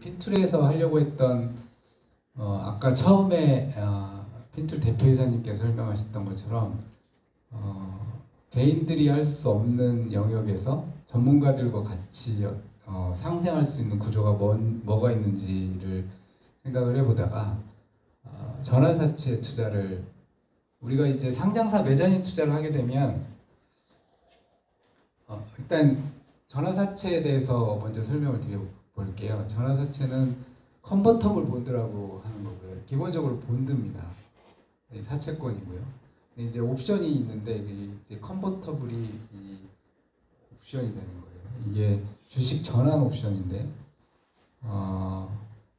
핀툴에서 하려고 했던 아까 처음에 핀툴 대표이사님께서 설명하셨던 것처럼 개인들이 할 수 없는 영역에서 전문가들과 같이 상생할 수 있는 구조가 뭐가 있는지를 생각을 해보다가 전환사채 투자를 우리가 이제 상장사 매자닌 투자를 하게 되면 일단 전환사채에 대해서 먼저 설명을 드려볼게요. 전환사채는 컨버터블 본드라고 하는 거고요. 기본적으로 본드입니다. 사채권이고요. 근데 이제 옵션이 있는데 이제 컨버터블이 이 옵션이 되는 거예요. 이게 주식 전환 옵션인데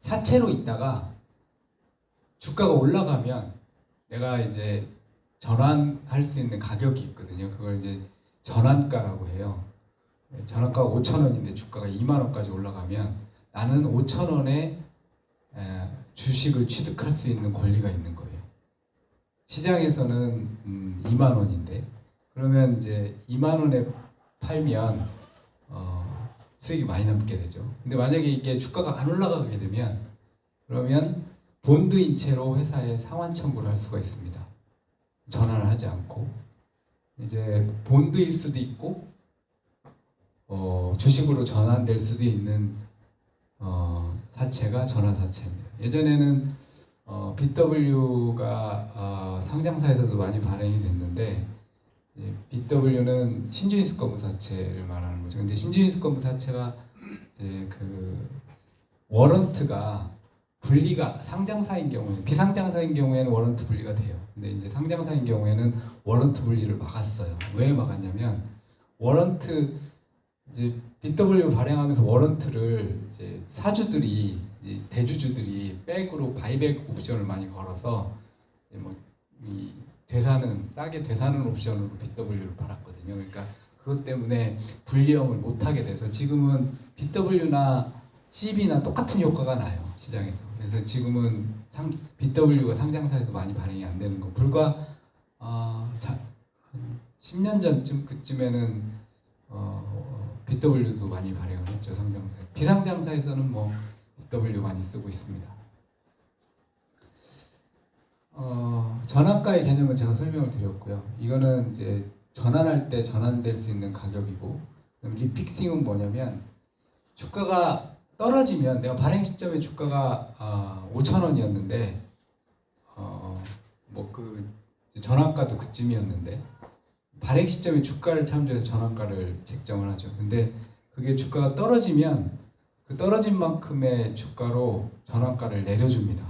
사채로 있다가 주가가 올라가면 내가 이제 전환할 수 있는 가격이 있거든요. 그걸 이제 전환가라고 해요. 전환가가 5,000원인데 주가가 2만 원까지 올라가면 나는 5,000원에 주식을 취득할 수 있는 권리가 있는 거예요. 시장에서는 2만 원인데 그러면 이제 2만 원에 팔면 수익이 많이 남게 되죠. 근데 만약에 이게 주가가 안 올라가게 되면 그러면 본드인 채로 회사에 상환 청구를 할 수가 있습니다. 전환을 하지 않고 이제 본드일 수도 있고 주식으로 전환될 수도 있는 사채가 전환사채입니다. 예전에는 BW가 상장사에서도 많이 발행이 됐는데 BW는 신주인수권부사채를 말하는 거죠. 근데 신주인수권부사채가 이제 그 워런트가 분리가 상장사인 경우에 비상장사인 경우에는 워런트 분리가 돼요. 근데 이제 상장사인 경우에는 워런트 분리를 막았어요. 왜 막았냐면 워런트 이제 BW 발행하면서 워런트를 이제 사주들이 대주주들이 백으로 바이백 옵션을 많이 걸어서 이 되사는 싸게 되사는 옵션으로 BW를 팔았거든요. 그러니까 그것 때문에 불리형을 못 하게 돼서 지금은 BW나 CB나 똑같은 효과가 나요 시장에서. 그래서 지금은 BW가 상장사에서 많이 발행이 안 되는 거. 불과 10년 전쯤 그쯤에는 BW도 많이 발행을 했죠 상장사에. 비상장사에서는 뭐 BW 많이 쓰고 있습니다. 전환가의 개념은 제가 설명을 드렸고요. 이거는 이제 전환할 때 전환될 수 있는 가격이고, 리픽싱은 뭐냐면 주가가 떨어지면 내가 발행 시점에 주가가 5,000원이었는데 뭐 그 전환가도 그쯤이었는데 발행 시점에 주가를 참조해서 전환가를 책정을 하죠. 근데 그게 주가가 떨어지면 그 떨어진 만큼의 주가로 전환가를 내려줍니다.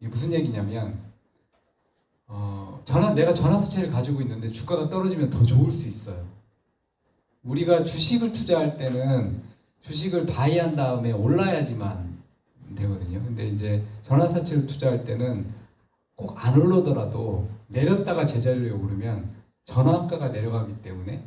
이게 무슨 얘기냐면 내가 전환사채를 가지고 있는데 주가가 떨어지면 더 좋을 수 있어요. 우리가 주식을 투자할 때는 주식을 바이한 다음에 올라야지만 되거든요. 근데 이제 전환사채를 투자할 때는 꼭 안 올라더라도 내렸다가 제자리에 오르면 전환가가 내려가기 때문에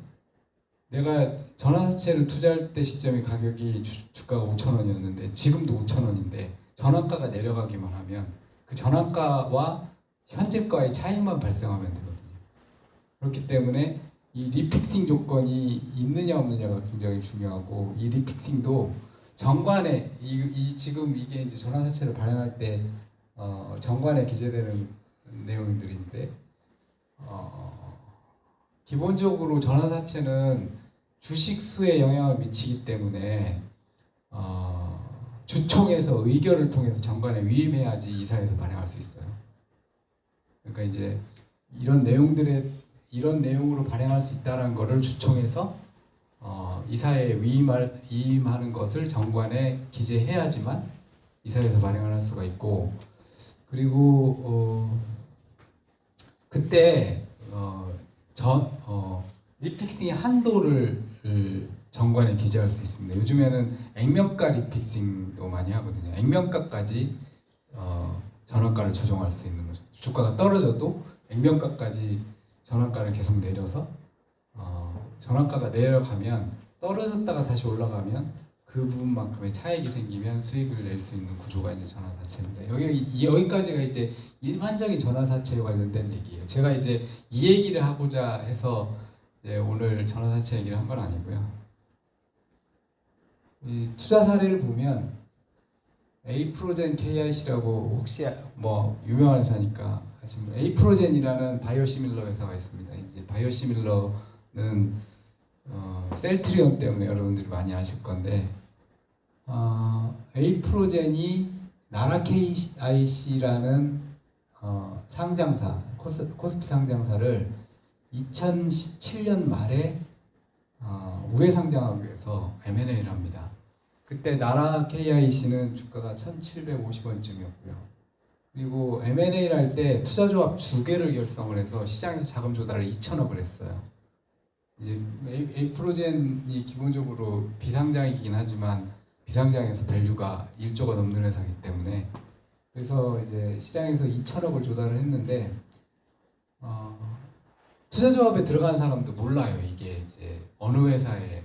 내가 전환사채를 투자할 때 시점의 가격이 주가가 5,000원이었는데 지금도 5,000원인데 전환가가 내려가기만 하면 그 전환가와 현재가의 차이만 발생하면 되거든요. 그렇기 때문에 이 리픽싱 조건이 있느냐 없느냐가 굉장히 중요하고 이 리픽싱도 정관에 지금 이게 이제 전환사채를 발행할 때 정관에 기재되는 내용들인데 기본적으로 전환사채는 주식 수에 영향을 미치기 때문에 주총에서 의결을 통해서 정관에 위임해야지 이사에서 발행할 수 있어요. 그러니까 이제 이런 내용으로 발행할 수 있다는 것을 주총에서 이사에 위임하는 것을 정관에 기재해야지만 이사에서 발행을 할 수가 있고, 그리고 그때 리픽싱의 한도를 정관에 기재할 수 있습니다. 요즘에는 액면가 리픽싱도 많이 하거든요. 액면가까지 전환가를 조정할 수 있는 거죠. 주가가 떨어져도 액면가까지 전환가를 계속 내려서 전환가가 내려가면 떨어졌다가 다시 올라가면 그 부분만큼의 차익이 생기면 수익을 낼 수 있는 구조가 이제 전환사채입니다. 여기까지가 이제 일반적인 전환사채에 관련된 얘기예요. 제가 이제 이 얘기를 하고자 해서 이제 오늘 전환사채 얘기를 한 건 아니고요. 이 투자 사례를 보면 에이프로젠 KIC라고 혹시 뭐 유명한 회사니까 아시면 에이프로젠이라는 바이오시밀러 회사가 있습니다. 이제 바이오시밀러는 셀트리온 때문에 여러분들이 많이 아실 건데 에이프로젠이 나라 KIC라는 상장사 코스피 상장사를 2017년 말에 우회 상장하기 위해서 M&A를 합니다. 그때 나라 KIC는 주가가 1,750원쯤이었고요. 그리고 M&A를 할 때 투자조합 2개를 결성을 해서 시장에서 자금 조달을 2천억을 했어요. 이제 에이프로젠이 기본적으로 비상장이긴 하지만 비상장에서 밸류가 1조가 넘는 회사이기 때문에 그래서 이제 시장에서 2천억을 조달을 했는데 투자조합에 들어간 사람도 몰라요. 이게 이제 어느 회사에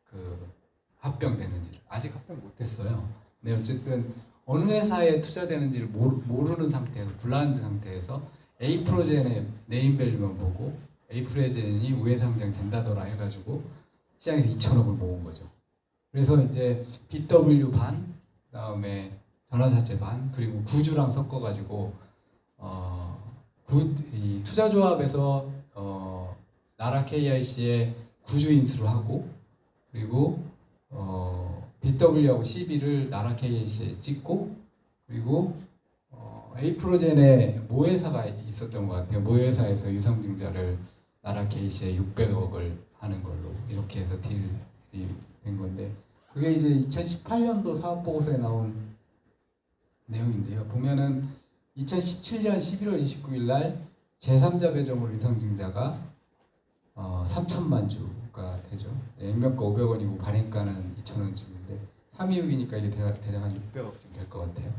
그 합병되는지를 아직 합병 못했어요. 근데 어쨌든 어느 회사에 투자되는지를 모르는 상태에서 블라인드 상태에서 에이프로젠의 네임밸류만 보고 에이프로젠이 우회 상장 된다더라 해가지고 시장에서 2천억을 모은 거죠. 그래서 이제 BW 반, 그다음에 전환사채 반, 그리고 구주랑 섞어가지고 이 투자조합에서 나라 KIC에 구주 인수를 하고 그리고 BW하고 CB를 나라 KIC에 찍고 그리고 에이프로젠에 모회사가 있었던 것 같아요. 모회사에서 유상증자를 나라 KIC에 600억을 하는 걸로 이렇게 해서 딜이 된 건데 그게 이제 2018년도 사업보고서에 나온 내용인데요. 보면은 2017년 11월 29일 날 제3자 배정으로 유상증자가 3천만 주가 되죠. 액면가 500원이고 발행가는 2,000원쯤인데 326이니까 이게 대략 한 600억쯤 될 것 같아요.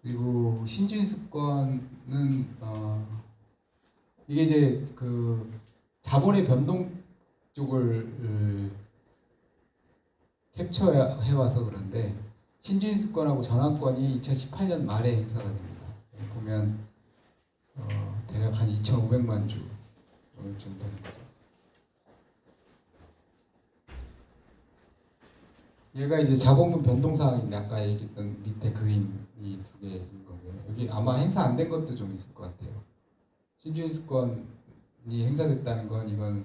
그리고 신주인수권은 이게 이제 그 자본의 변동 쪽을 캡처해 와서 그런데 신주인수권하고 전환권이 2018년 말에 행사가 됩니다. 보면 대략 한 2,500만 주 정도 되는 거죠. 얘가 이제 자본금 변동 사항인데 아까 얘기했던 밑에 그림 이 두 개인 거고요. 여기 아마 행사 안 된 것도 좀 있을 것 같아요. 신주인수권이 행사됐다는 건 이건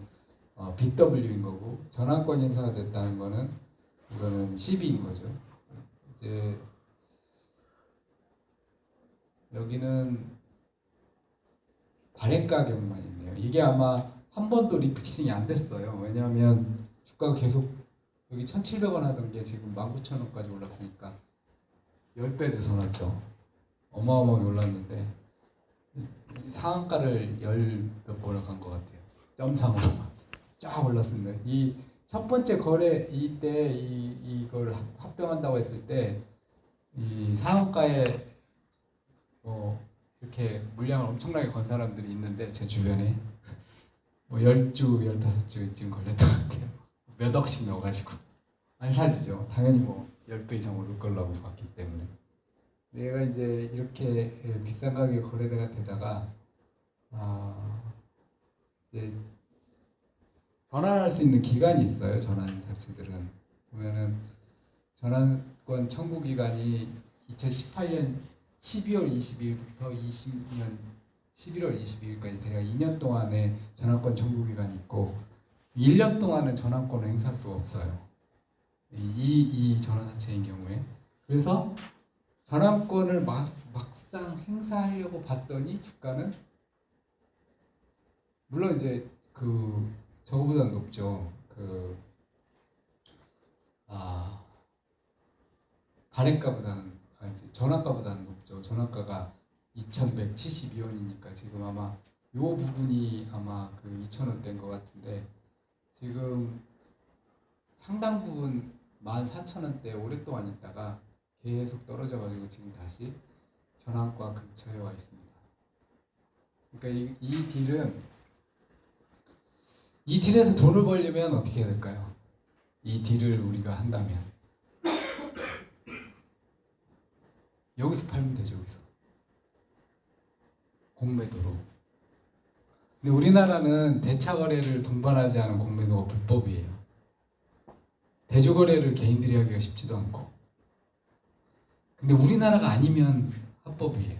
BW인 거고 전환권이 행사가 됐다는 거는 이거는 CB인 거죠. 이제 여기는 발행 가격만 있네요. 이게 아마 한 번도 리픽싱이 안 됐어요. 왜냐하면 주가가 계속 여기 1,700원 하던 게 지금 19,000원까지 올랐으니까 10배 되서났죠. 어마어마하게 올랐는데 상한가를 10몇 번을 간 것 같아요. 점상으로 쫙 올랐습니다. 이 첫 번째 거래 이때 이걸 합병한다고 했을 때 이 상한가에 이렇게 물량을 엄청나게 건 사람들이 있는데 제 주변에 뭐 10주, 15주쯤 걸렸던 것 같아요. 몇 억씩 넣어가지고 안 사지죠. 당연히 뭐 10배 이상 오를 걸라고 봤기 때문에 얘가 이제 이렇게 비싼 가격에 거래가 되다가 이제 전환할 수 있는 기간이 있어요. 전환 사채들은 보면은 전환권 청구 기간이 2018년 12월 22일부터 20년 11월 22일까지 대략 2년 동안의 전환권 청구 기간이 있고 1년 동안은 전환권을 행사할 수가 없어요. 이 전환 사채인 경우에 그래서 전환권을 막상 행사하려고 봤더니 주가는 물론 이제 저거보다는 높죠. 발행가보다는 전환가보다는 높죠. 전환가가 2,172원이니까 지금 아마 이 부분이 아마 2,000원대인 것 같은데 지금 상당 부분 14,000원대 오랫동안 있다가 계속 떨어져가지고 지금 다시 전환가 근처에 와 있습니다. 그러니까 이 딜에서 돈을 벌려면 어떻게 해야 될까요? 이 딜을 우리가 한다면 여기서 팔면 되죠. 여기서 공매도로. 근데 우리나라는 대차거래를 동반하지 않은 공매도가 불법이에요. 대주거래를 개인들이 하기가 쉽지도 않고 근데 우리나라가 아니면 합법이에요.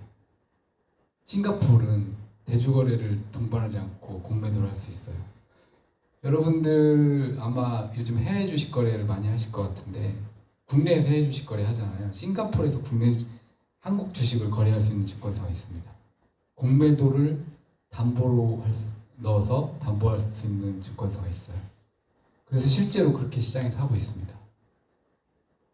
싱가포르는 대주거래를 동반하지 않고 공매도를 할 수 있어요. 여러분들 아마 요즘 해외 주식 거래를 많이 하실 것 같은데 국내에서 해외 주식 거래 하잖아요. 싱가포르에서 한국 주식을 거래할 수 있는 증권사가 있습니다. 공매도를 담보로 넣어서 담보할 수 있는 증권사가 있어요. 그래서 실제로 그렇게 시장에서 하고 있습니다.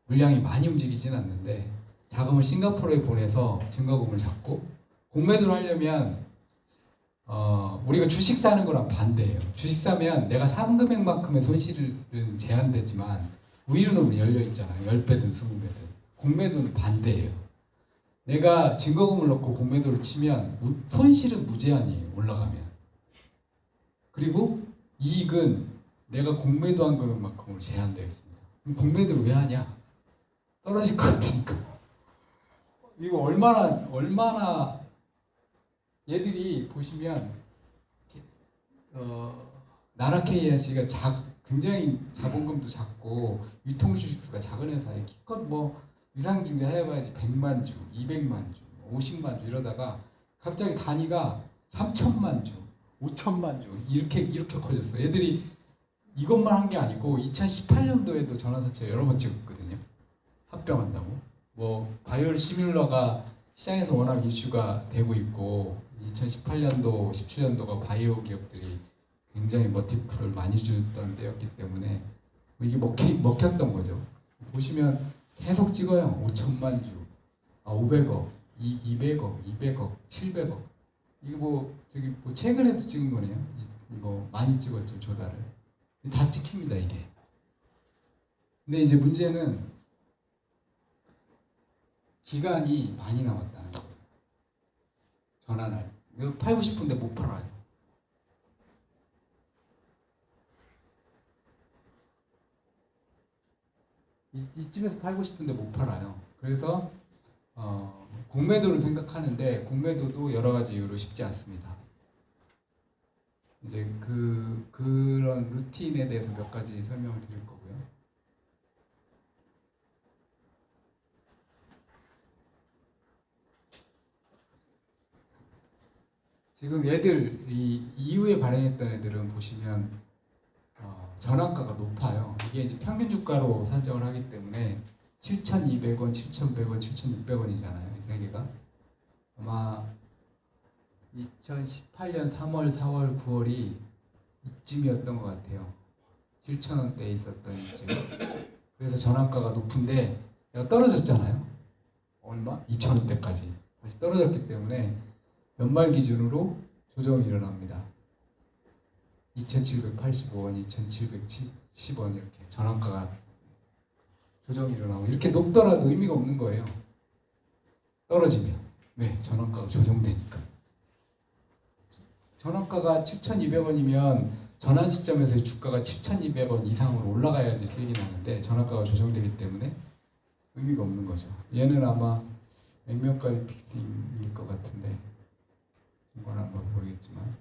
물량이 많이 움직이진 않는데 자금을 싱가포르에 보내서 증거금을 잡고 공매도를 하려면 우리가 주식 사는 거랑 반대예요. 주식 사면 내가 산 금액만큼의 손실은 제한되지만 우위로는 열려 있잖아요. 10배든 20배든. 공매도는 반대예요. 내가 증거금을 넣고 공매도를 치면 손실은 무제한이에요. 올라가면. 그리고 이익은 내가 공매도한 금액만큼으로 제한되어 있습니다. 그럼 공매도를 왜 하냐? 떨어질 것 같으니까. 이거 얼마나 얘들이 보시면 나라 KIC가 굉장히 자본금도 작고 유통주식수가 작은 회사에 기껏 뭐 유상증자 해봐야지 100만 주, 200만 주, 50만 주 이러다가 갑자기 단위가 3천만 주, 5천만 주 이렇게 커졌어. 얘들이 이것만 한 게 아니고 2018년도에도 전환사채 여러 번 찍었거든요. 합병한다고. 뭐 바이오 시뮬러가 시장에서 워낙 이슈가 되고 있고 2018년도, 17년도가 바이오 기업들이 굉장히 머티플을 많이 주던 때였기 때문에 이게 먹혔던 거죠. 보시면 계속 찍어요. 5천만 주, 500억, 200억, 200억, 700억. 이거 뭐 최근에도 찍은 거네요. 이거 많이 찍었죠, 조달을. 다 찍힙니다, 이게. 근데 이제 문제는 기간이 많이 남았다는 거예요. 전환할. 이거 팔고 싶은데 못 팔아요. 이쯤에서 팔고 싶은데 못 팔아요. 그래서 공매도를 생각하는데 공매도도 여러 가지 이유로 쉽지 않습니다. 이제 그런 루틴에 대해서 몇 가지 설명을 드릴 거고요. 지금 얘들 이후에 발행했던 애들은 보시면 전환가가 높아요. 이게 이제 평균 주가로 산정을 하기 때문에 7,200원, 7,100원, 7,600원이잖아요. 이 세 개가. 아마 2018년 3월, 4월, 9월이 이쯤이었던 것 같아요. 7,000원대에 있었던 이쯤. 그래서 전환가가 높은데 얘가 떨어졌잖아요. 얼마? 2,000원대까지 다시 떨어졌기 때문에 연말 기준으로 조정이 일어납니다. 2,785원, 2,710원 이렇게 전환가가 조정이 일어나고 이렇게 높더라도 의미가 없는 거예요. 떨어지면. 왜? 전환가가 조정되니까. 전환가가 7,200원이면 전환 시점에서의 주가가 7,200원 이상으로 올라가야지 수익이 나는데 전환가가 조정되기 때문에 의미가 없는 거죠. 얘는 아마 액면가리 픽싱일 것 같은데 이건 안 봐서 모르겠지만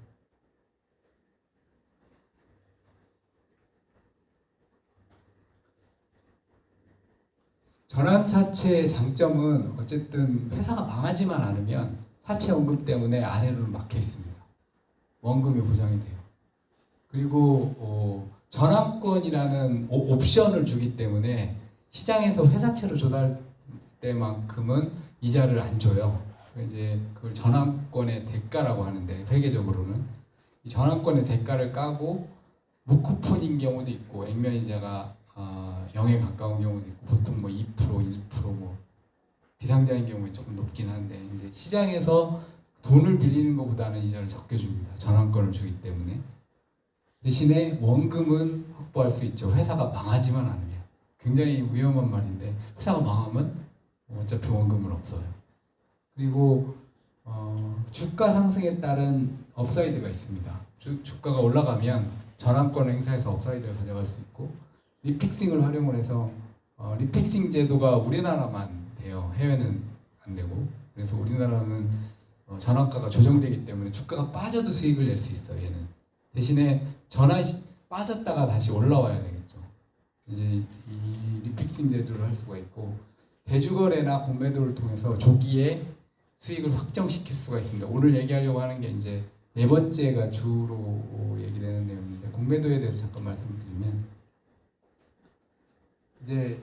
전환사채의 장점은 어쨌든 회사가 망하지만 않으면 사채 원금 때문에 아래로 막혀 있습니다. 원금이 보장이 돼요. 그리고 전환권이라는 옵션을 주기 때문에 시장에서 회사채로 조달 때만큼은 이자를 안 줘요. 이제 그걸 전환권의 대가라고 하는데 회계적으로는 이 전환권의 대가를 까고 무쿠폰인 경우도 있고 액면 이자가 0에 가까운 경우도 있고 보통 뭐 2%, 1% 뭐 비상자인 경우에 조금 높긴 한데 이제 시장에서 돈을 빌리는 것보다는 이자를 적게 줍니다. 전환권을 주기 때문에. 대신에 원금은 확보할 수 있죠. 회사가 망하지만 않으면. 굉장히 위험한 말인데 회사가 망하면 어차피 원금은 없어요. 그리고 주가 상승에 따른 업사이드가 있습니다. 주가가 올라가면 전환권을 행사해서 업사이드를 가져갈 수 있고 리픽싱을 활용을 해서 리픽싱 제도가 우리나라만 돼요. 해외는 안 되고. 그래서 우리나라는 전환가가 조정되기 때문에 주가가 빠져도 수익을 낼 수 있어요. 얘는 대신에 빠졌다가 다시 올라와야 되겠죠. 이제 이 리픽싱 제도를 할 수가 있고 대주거래나 공매도를 통해서 조기에 수익을 확정시킬 수가 있습니다. 오늘 얘기하려고 하는 게 이제 네 번째가 주로 얘기되는 내용인데, 공매도에 대해서 잠깐 말씀드리면, 이제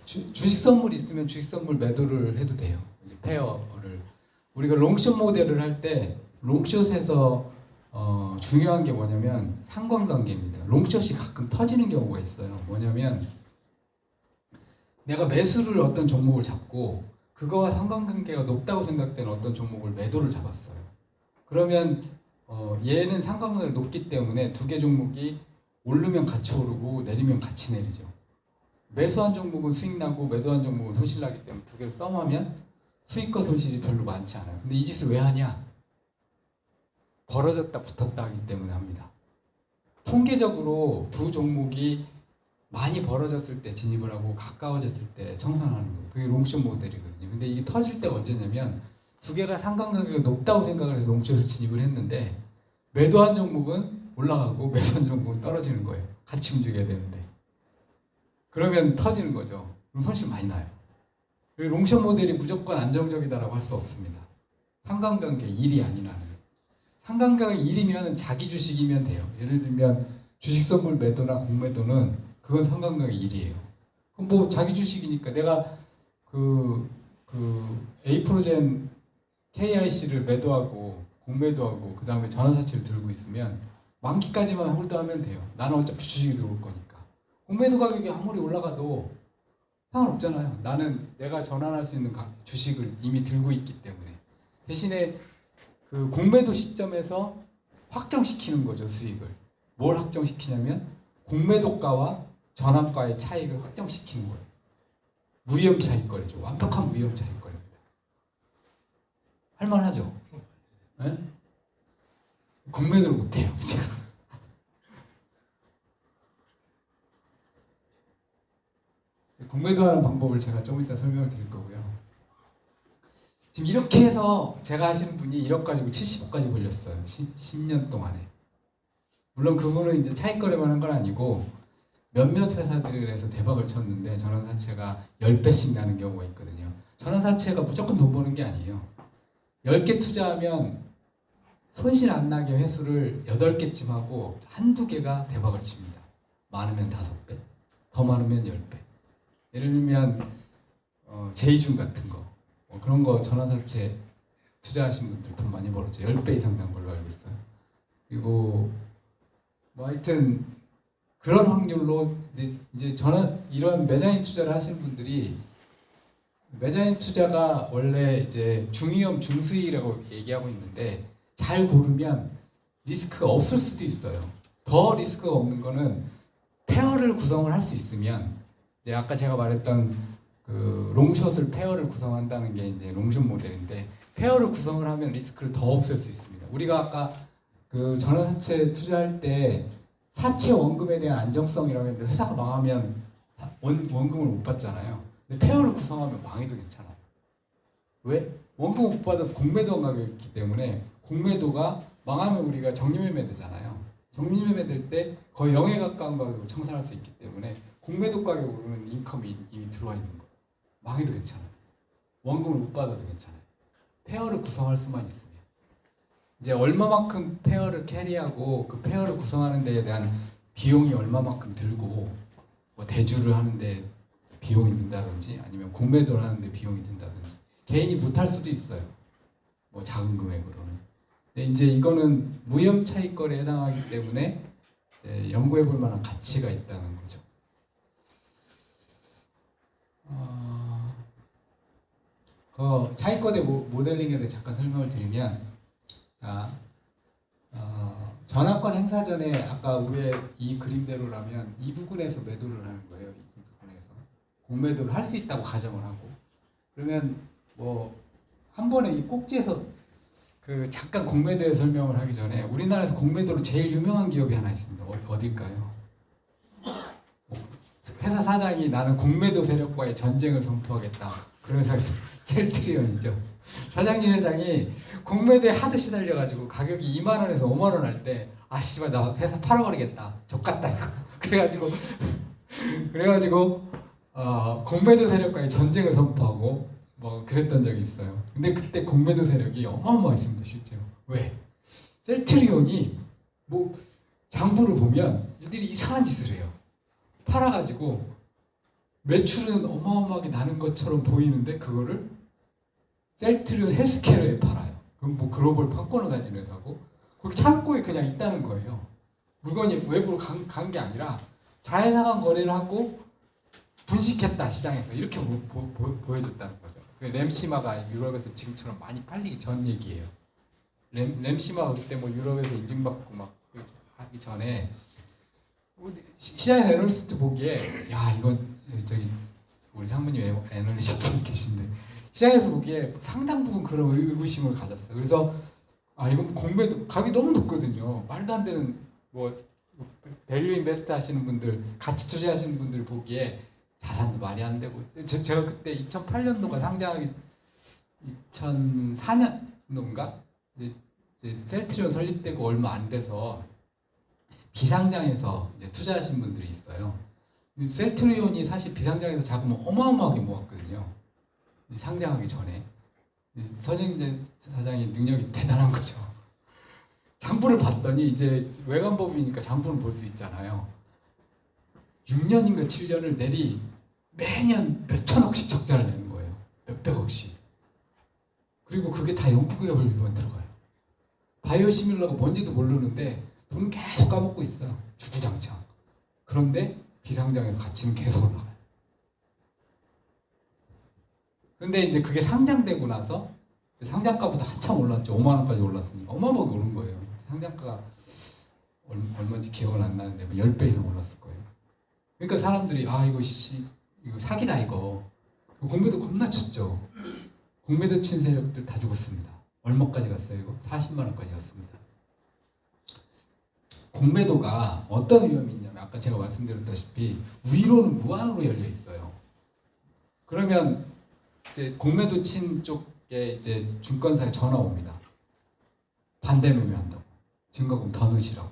주식 선물이 있으면 주식 선물 매도를 해도 돼요. 이제 페어를 우리가 롱숏 모델을 할 때 롱숏에서 중요한 게 뭐냐면 상관관계입니다. 롱숏이 가끔 터지는 경우가 있어요. 뭐냐면 내가 매수를 어떤 종목을 잡고 그거와 상관관계가 높다고 생각되는 어떤 종목을 매도를 잡았어요. 그러면 얘는 상관관계가 높기 때문에 두 개 종목이 오르면 같이 오르고 내리면 같이 내리죠. 매수한 종목은 수익 나고 매도한 종목은 손실 나기 때문에 두 개를 썸하면 수익과 손실이 별로 많지 않아요. 근데 이 짓을 왜 하냐? 벌어졌다 붙었다 하기 때문에 합니다. 통계적으로 두 종목이 많이 벌어졌을 때 진입을 하고 가까워졌을 때 청산하는 거예요. 그게 롱숏 모델이거든요. 근데 이게 터질 때가 언제냐면 두 개가 상관관계가 높다고 생각을 해서 롱숏을 진입을 했는데 매도한 종목은 올라가고 매수한 종목은 떨어지는 거예요. 같이 움직여야 되는데. 그러면 터지는 거죠. 그럼 손실 많이 나요. 롱숏 모델이 무조건 안정적이다라고 할 수 없습니다. 상관관계 1이 아니라는. 상관관계 1이면 자기 주식이면 돼요. 예를 들면 주식 선물 매도나 공매도는 그건 상관관계 1이에요. 그럼 뭐 자기 주식이니까 내가 그 에이프로젠 KIC를 매도하고 공매도하고 그 다음에 전환사채를 들고 있으면 만기까지만 홀드하면 돼요. 나는 어차피 주식이 들어올 거니까. 공매도 가격이 아무리 올라가도 상관없잖아요. 나는 내가 전환할 수 있는 주식을 이미 들고 있기 때문에. 대신에 그 공매도 시점에서 확정시키는 거죠, 수익을. 뭘 확정시키냐면 공매도가와 전환가의 차익을 확정시키는 거예요. 무위험 차익거래죠. 완벽한 무위험 차익거래입니다. 할만하죠? 네? 공매도를 못해요, 제가. 공매도하는 방법을 제가 좀 이따 설명을 드릴 거고요. 지금 이렇게 해서 제가 하시는 분이 1억 가지고 70억까지 벌렸어요. 10년 동안에. 물론 그거는 이제 차익거래만 한 건 아니고 몇몇 회사들에서 대박을 쳤는데 전환사채가 10배씩 나는 경우가 있거든요. 전환사채가 무조건 돈 버는 게 아니에요. 10개 투자하면 손실 안 나게 회수를 8개쯤 하고 한두 개가 대박을 칩니다. 많으면 5배, 더 많으면 10배. 예를 들면 제이준 같은 거 그런 거 전환사채 투자하신 분들 돈 많이 벌었죠. 10배 이상 난 걸로 알고 있어요. 그리고 뭐 하여튼 그런 확률로 이제 저는 이런 매장인 투자를 하시는 분들이 매장인 투자가 원래 이제 중위험 중수익이라고 얘기하고 있는데 잘 고르면 리스크가 없을 수도 있어요. 더 리스크가 없는 거는 페어를 구성을 할 수 있으면 이제 아까 제가 말했던 그 롱숏을 페어를 구성한다는 게 이제 롱숏 모델인데 페어를 구성을 하면 리스크를 더 없앨 수 있습니다. 우리가 아까 그 전환사채 투자할 때 사채 원금에 대한 안정성이라고 했는데 회사가 망하면 원금을 못 받잖아요. 근데 페어를 구성하면 망해도 괜찮아요. 왜? 원금을 못 받아도 공매도 가격이 있기 때문에 공매도가 망하면 우리가 정리매매 되잖아요. 정리매매 될 때 거의 0에 가까운 가격으로 청산할 수 있기 때문에 공매도 가격으로는 인컴이 이미 들어와 있는 거예요. 망해도 괜찮아요. 원금을 못 받아도 괜찮아요. 페어를 구성할 수만 있으면. 이제 얼마만큼 페어를 캐리하고 그 페어를 구성하는 데에 대한 비용이 얼마만큼 들고 뭐 대주를 하는데 비용이 든다든지 아니면 공매도를 하는데 비용이 든다든지 개인이 못할 수도 있어요. 뭐 작은 금액으로는. 근데 이제 이거는 무위험 차익 거래에 해당하기 때문에 연구해 볼 만한 가치가 있다는 거죠. 그 차익거래 모델링에 대해 잠깐 설명을 드리면 전환권 행사 전에 아까 우리의 이 그림대로라면 이 부분에서 매도를 하는 거예요. 이 부분에서 공매도를 할 수 있다고 가정을 하고 그러면 뭐 한 번에 이 꼭지에서 그 잠깐 공매도에 설명을 하기 전에 우리나라에서 공매도로 제일 유명한 기업이 하나 있습니다. 어딜까요? 회사 사장이 나는 공매도 세력과의 전쟁을 선포하겠다. 그런 회사가 셀트리온이죠. 사장님 회장이 공매도에 하도 시달려가지고 가격이 2만 원에서 5만 원 할 때 아 씨발 나 회사 팔아버리겠다. 족같다 이거. 그래가지고 공매도 세력과의 전쟁을 선포하고 뭐 그랬던 적이 있어요. 근데 그때 공매도 세력이 어마어마했습니다, 실제로. 왜? 셀트리온이 뭐 장부를 보면 얘들이 이상한 짓을 해요. 팔아가지고 매출은 어마어마하게 나는 것처럼 보이는데 그거를 셀트리온 헬스케어에 팔아요. 그럼 뭐 글로벌 판권을 가진 회사고 거기 창고에 그냥 있다는 거예요. 물건이 외부로 간 게 아니라 자연상한 거래를 하고 분식했다 시장에서 이렇게 보여줬다는 거죠. 램시마가 유럽에서 지금처럼 많이 팔리기 전 얘기예요. 램시마가 그때 뭐 유럽에서 인증받고 막 하기 전에 시장 애널리스트 보기에 야 이건 저기 우리 상무님 애널리스트 계신데 시장에서 보기에 상당 부분 그런 의구심을 가졌어요. 그래서 이건 공매도 가격이 너무 높거든요. 말도 안 되는 뭐 밸류 인베스트 하시는 분들, 가치 투자하시는 분들 보기에 자산도 말이 안 되고 제가 그때 2008년도가 상장하기 2004년도인가 이제 셀트리온 설립되고 얼마 안 돼서 비상장에서 이제 투자하신 분들이 있어요. 셀트리온이 사실 비상장에서 자금을 어마어마하게 모았거든요. 상장하기 전에 서정재 사장의 능력이 대단한 거죠. 장부를 봤더니 이제 외관법이니까 장부는 볼 수 있잖아요. 6년인가 7년을 내리 매년 몇천억씩 적자를 내는 거예요. 몇백억씩. 그리고 그게 다 연구기업을만 들어가요. 바이오시밀러가 뭔지도 모르는데 돈은 계속 까먹고 있어요. 주구장창. 그런데 비상장에서 가치는 계속 올라가요. 근데 이제 그게 상장되고 나서 상장가보다 한참 올랐죠. 5만 원까지 올랐으니까 어마어마하게 오른 거예요. 상장가가 얼마인지 기억은 안 나는데 10배 이상 올랐을 거예요. 그러니까 사람들이 이거 사기다 이거. 공매도 겁나 쳤죠. 공매도 친 세력들 다 죽었습니다. 얼마까지 갔어요 이거? 40만 원까지 갔습니다. 공매도가 어떤 위험이 있냐면 아까 제가 말씀드렸다시피 위로는 무한으로 열려 있어요. 그러면 이제 공매도 친 쪽에 이제 증권사에 전화 옵니다. 반대 매매한다고. 증거금 더 넣으시라고.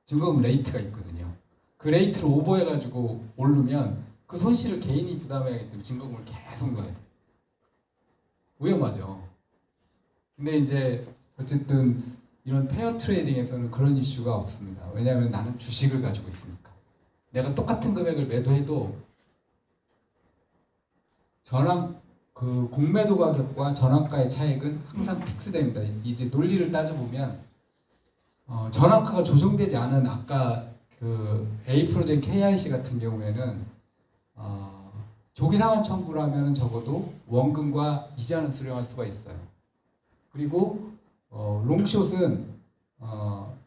증거금 레이트가 있거든요. 그 레이트를 오버해가지고 오르면 그 손실을 개인이 부담해야 하기 때문에 증거금을 계속 넣어야 돼요. 위험하죠. 근데 이제 어쨌든 이런 페어 트레이딩에서는 그런 이슈가 없습니다. 왜냐하면 나는 주식을 가지고 있으니까. 내가 똑같은 금액을 매도해도 그 공매도 가격과 전환가의 차익은 항상 픽스됩니다. 이제 논리를 따져보면 전환가가 조정되지 않은 아까 그 A프로젠 KIC 같은 경우에는 조기상환 청구를 하면 적어도 원금과 이자는 수령할 수가 있어요. 그리고 롱숏은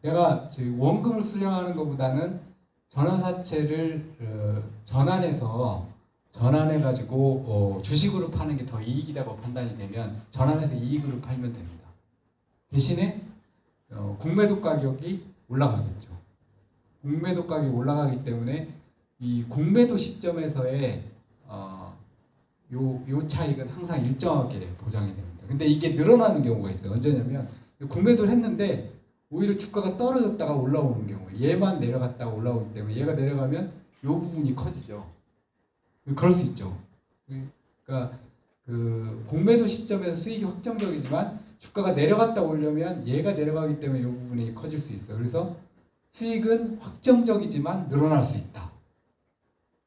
내가 원금을 수령하는 것보다는 전환사채를 전환해가지고 주식으로 파는 게 더 이익이라고 판단이 되면 전환해서 이익으로 팔면 됩니다. 대신에 공매도 가격이 올라가겠죠. 공매도 가격이 올라가기 때문에 이 공매도 시점에서의 요 차익은 항상 일정하게 보장이 됩니다. 근데 이게 늘어나는 경우가 있어요. 언제냐면 공매도를 했는데 오히려 주가가 떨어졌다가 올라오는 경우, 얘만 내려갔다가 올라오기 때문에 얘가 내려가면 요 부분이 커지죠. 그럴 수 있죠. 그러니까 그 공매도 시점에서 수익이 확정적이지만 주가가 내려갔다 오려면 얘가 내려가기 때문에 이 부분이 커질 수 있어요. 그래서 수익은 확정적이지만 늘어날 수 있다.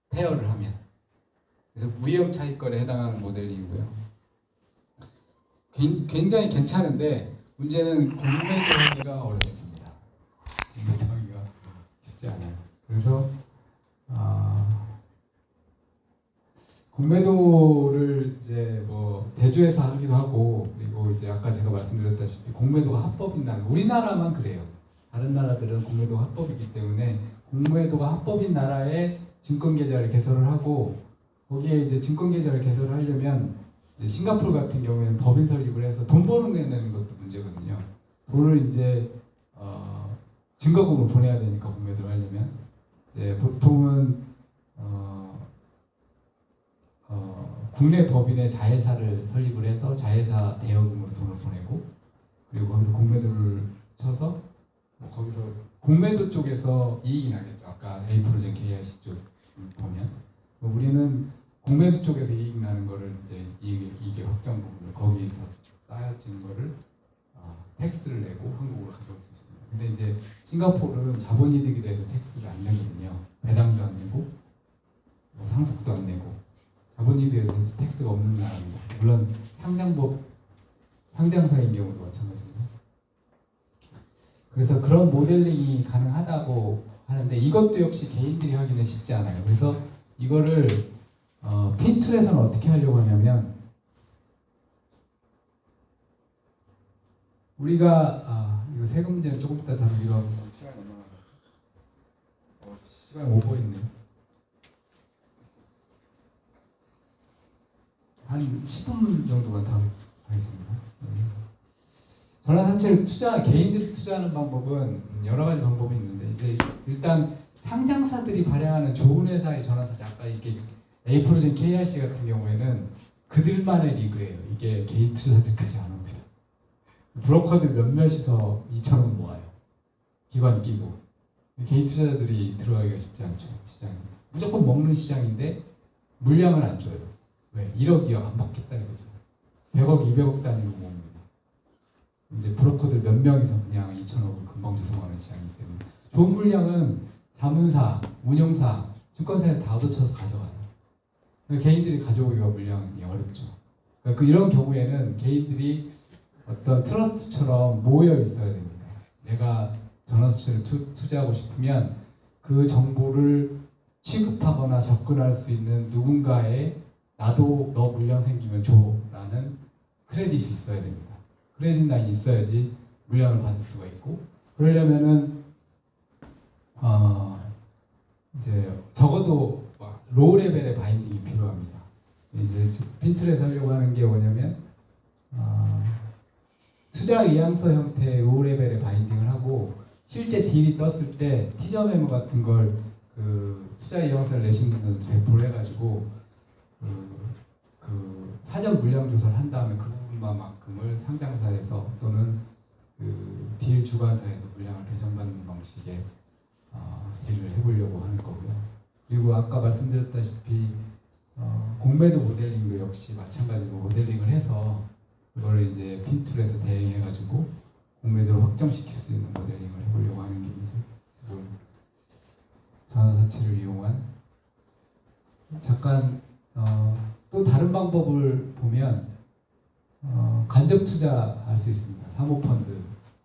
페어를 하면. 그래서 무위험 차익거래에 해당하는 모델이고요. 굉장히 괜찮은데 문제는 공매도하기가 어렵습니다. 공매도하기가 쉽지 않아요. 그래서 공매도를 이제 뭐 대주에서 하기도 하고 그리고 이제 아까 제가 말씀드렸다시피 공매도가 합법인 나라 우리나라만 그래요. 다른 나라들은 공매도가 합법이기 때문에 공매도가 합법인 나라에 증권계좌를 개설을 하고 거기에 이제 증권계좌를 개설을 하려면 싱가포르 같은 경우에는 법인 설립을 해서 돈 버는 것도 문제거든요. 돈을 이제 증거금을 보내야 되니까 공매도를 하려면 이제 보통은 국내 법인의 자회사를 설립을 해서 자회사 대여금으로 돈을 보내고 그리고 거기서 공매도를 쳐서 뭐 거기서 공매도 쪽에서 이익이 나겠죠. 아까 A프로젠 KIC 쪽 보면 우리는 공매수 쪽에서 이익 나는 거를 이제 이게 확정 부분을 거기에서 쌓여지는 거를 텍스를 내고 한국으로 가져올 수 있습니다. 근데 이제 싱가포르는 자본이득에 대해서 텍스를 안 내거든요. 배당도 안 내고 뭐 상속도 안 내고 자본이득에 대해서 텍스가 없는 나라입니다. 물론 상장사인 경우도 마찬가지입니다. 그래서 그런 모델링이 가능하다고 하는데 이것도 역시 개인들이 하기는 쉽지 않아요. 그래서 이거를 핀툴에서는 어떻게 하려고 하냐면 우리가 이거 세금 문제는 조금 이따 다루기로 하고 시간이 얼마나 시간 오버했네요. 한 10분 정도만 더 하겠습니다. 전환사채를 개인들이 투자하는 방법은 여러 가지 방법이 있는데 이제 일단 상장사들이 발행하는 좋은 회사의 전환사채 아까 이게 A 프로젠 KRC 같은 경우에는 그들만의 리그예요. 이게 개인 투자자들까지 안 옵니다. 브로커들 몇몇이서 2,000원 모아요. 기관 끼고 개인 투자자들이 들어가기가 쉽지 않죠. 시장에 무조건 먹는 시장인데 물량을 안 줘요. 왜? 1억, 2억 안 받겠다 이거죠. 100억, 200억 단위로 모읍니다. 이제 브로커들 몇 명이서 그냥 2,000억을 금방 조성하는 시장이기 때문에 좋은 물량은 자문사, 운용사, 증권사에 다 얻어쳐서 가져가요. 개인들이 가져오기가 물량이 어렵죠. 그러니까 이런 경우에는 개인들이 어떤 트러스트처럼 모여 있어야 됩니다. 내가 전환수채를 투자하고 싶으면 그 정보를 취급하거나 접근할 수 있는 누군가의 나도 너 물량 생기면 줘라는 크레딧이 있어야 됩니다. 크레딧 라인이 있어야지 물량을 받을 수가 있고 그러려면은 이제 적어도 로우 레벨의 바인딩이 필요합니다. 이제 핀툴에서 하려고 하는 게 뭐냐면 투자 의향서 형태의 로우 레벨의 바인딩을 하고 실제 딜이 떴을 때 티저 메모 같은 걸 그 투자 의향서를 내신 분들한테 배포를 해가지고 그 사전 물량 조사를 한 다음에 그 부분만큼을 상장사에서 또는 그 딜 주관사에서 물량을 배정받는 방식의 딜을 해보려고 하는 거고요. 그리고 아까 말씀드렸다시피 공매도 모델링도 역시 마찬가지로 모델링을 해서 그걸 이제 핀툴에서 대응해가지고 공매도를 확정시킬 수 있는 모델링을 해보려고 하는 게 이제 전환사채를 이용한 잠깐 또 다른 방법을 보면 간접 투자할 수 있습니다. 사모펀드,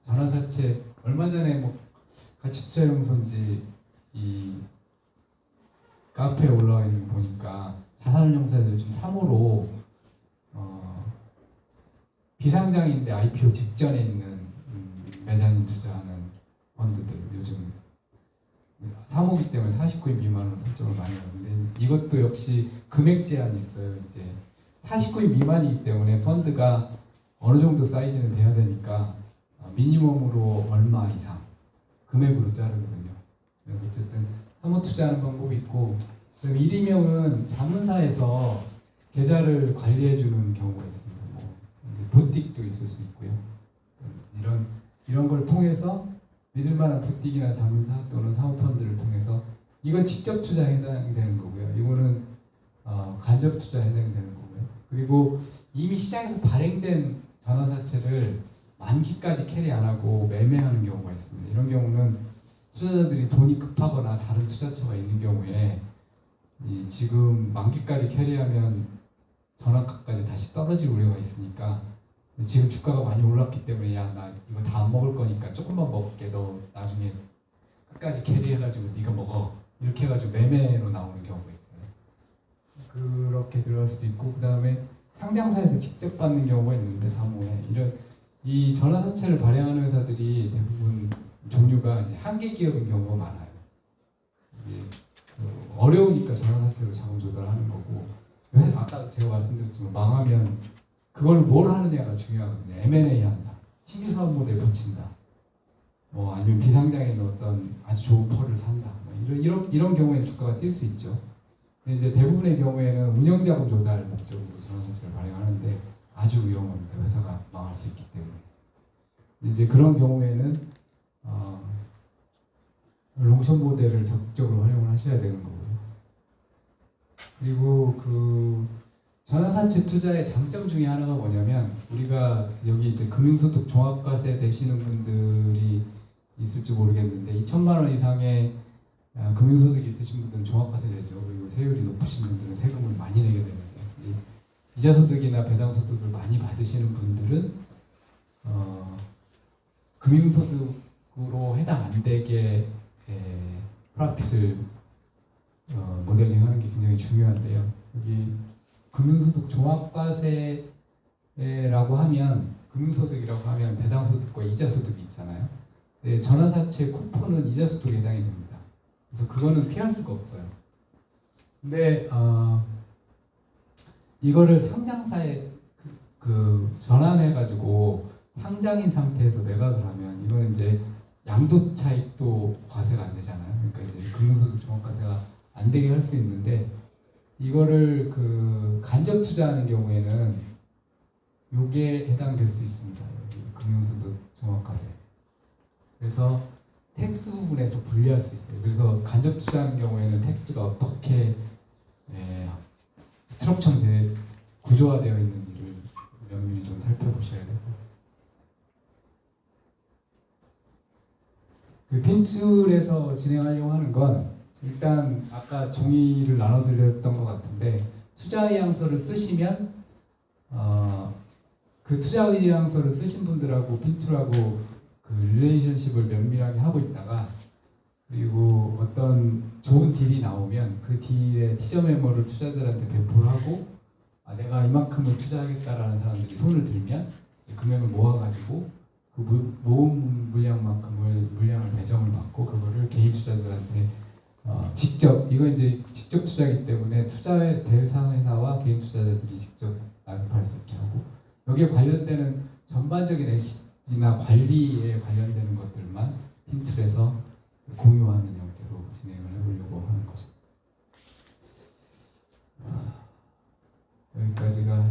전환사채 얼마 전에 뭐 가치투자용선지 이 카페에 올라와 있는 거 보니까 자산운용사들 좀 사모로 비상장인데 IPO 직전에 있는 매장인 투자하는 펀드들 요즘 사모기 때문에 49인 미만으로 설정을 많이 하는데 이것도 역시 금액 제한이 있어요. 이제 49인 미만이기 때문에 펀드가 어느 정도 사이즈는 돼야 되니까 미니멈으로 얼마 이상 금액으로 자르거든요. 그래서 어쨌든 사모 투자하는 방법이 있고 그럼 1인명은 자문사에서 계좌를 관리해주는 경우가 있습니다. 뭐 이제 부틱도 있을 수 있고요. 이런 걸 통해서 믿을만한 부틱이나 자문사 또는 사모펀드를 통해서 이건 직접 투자에 해당이 되는 거고요. 이거는 간접 투자에 해당이 되는 거고요. 그리고 이미 시장에서 발행된 전환사채를 만기까지 캐리 안 하고 매매하는 경우가 있습니다. 이런 경우는 투자자들이 돈이 급하거나 다른 투자처가 있는 경우에 지금 만기까지 캐리하면 전환가까지 다시 떨어질 우려가 있으니까 지금 주가가 많이 올랐기 때문에 야 나 이거 다 안 먹을 거니까 조금만 먹을게 너 나중에 끝까지 캐리해가지고 네가 먹어 이렇게 해가지고 매매로 나오는 경우가 있어요. 그렇게 들어갈 수도 있고 그 다음에 상장사에서 직접 받는 경우가 있는데 사모에 이 전환사채를 발행하는 회사들이 대부분 종류가 이제 한계 기업인 경우가 많아요. 이게 어려우니까 전환사채로 자금 조달하는 거고 아까 제가 말씀드렸지만 망하면 그걸 뭘 하느냐가 중요하거든요. M&A 한다, 신규 사업 모델 붙인다, 뭐 아니면 비상장에 있는 어떤 아주 좋은 펄을 산다, 뭐 이런 경우에 주가가 뛸 수 있죠. 근데 이제 대부분의 경우에는 운영자금 조달 목적으로 전환사채를 발행하는데 아주 위험합니다. 회사가 망할 수 있기 때문에. 이제 그런 경우에는 롱숏 모델을 적극적으로 활용을 하셔야 되는 거고요. 그리고 그 전환사채 투자의 장점 중에 하나가 뭐냐면 우리가 여기 이제 금융소득 종합과세 되시는 분들이 있을지 모르겠는데 2천만 원 이상의 금융소득이 있으신 분들은 종합과세 되죠. 그리고 세율이 높으신 분들은 세금을 많이 내게 되는데 이자소득이나 배당소득을 많이 받으시는 분들은 금융소득으로 해당 안 되게 프라핏을 모델링하는 게 굉장히 중요한데요. 여기 금융소득 종합과세라고 하면 금융소득이라고 하면 배당소득과 이자소득이 있잖아요. 네, 전환사채 쿠폰은 이자소득에 해당이 됩니다. 그래서 그거는 피할 수가 없어요. 근데 이거를 상장사에 전환해가지고 상장인 상태에서 매각을 하면 이거는 이제 양도차익도 과세가 안 되잖아요. 그러니까 이제 금융소득 종합과세가 안 되게 할 수 있는데 이거를 간접 투자하는 경우에는 요게 해당될 수 있습니다. 여기 금융소득 종합과세. 그래서 텍스 부분에서 분리할 수 있어요. 그래서 간접 투자하는 경우에는 텍스가 어떻게 구조화되어 있는지를 면밀히 좀 살펴보셔야 되고 그 핀툴에서 진행하려고 하는 건 일단 아까 종이를 나눠드렸던 것 같은데 투자의향서를 쓰시면 그 투자의향서를 쓰신 분들하고 핀툴하고 그 릴레이션십을 면밀하게 하고 있다가 그리고 어떤 좋은 딜이 나오면 그 딜의 티저 메모를 투자자들한테 배포를 하고 내가 이만큼을 투자하겠다라는 사람들이 손을 들면 금액을 모아가지고 그 모은 물량을 배정을 받고 그거를 개인 투자자들한테 이건 이제 직접 투자이기 때문에 투자의 대상 회사와 개인 투자자들이 직접 납입할 수 있게 하고 여기에 관련되는 전반적인 엑시트나 관리에 관련되는 것들만 핀툴에서 공유하는 형태로 진행을 해보려고 하는 거죠. 여기까지가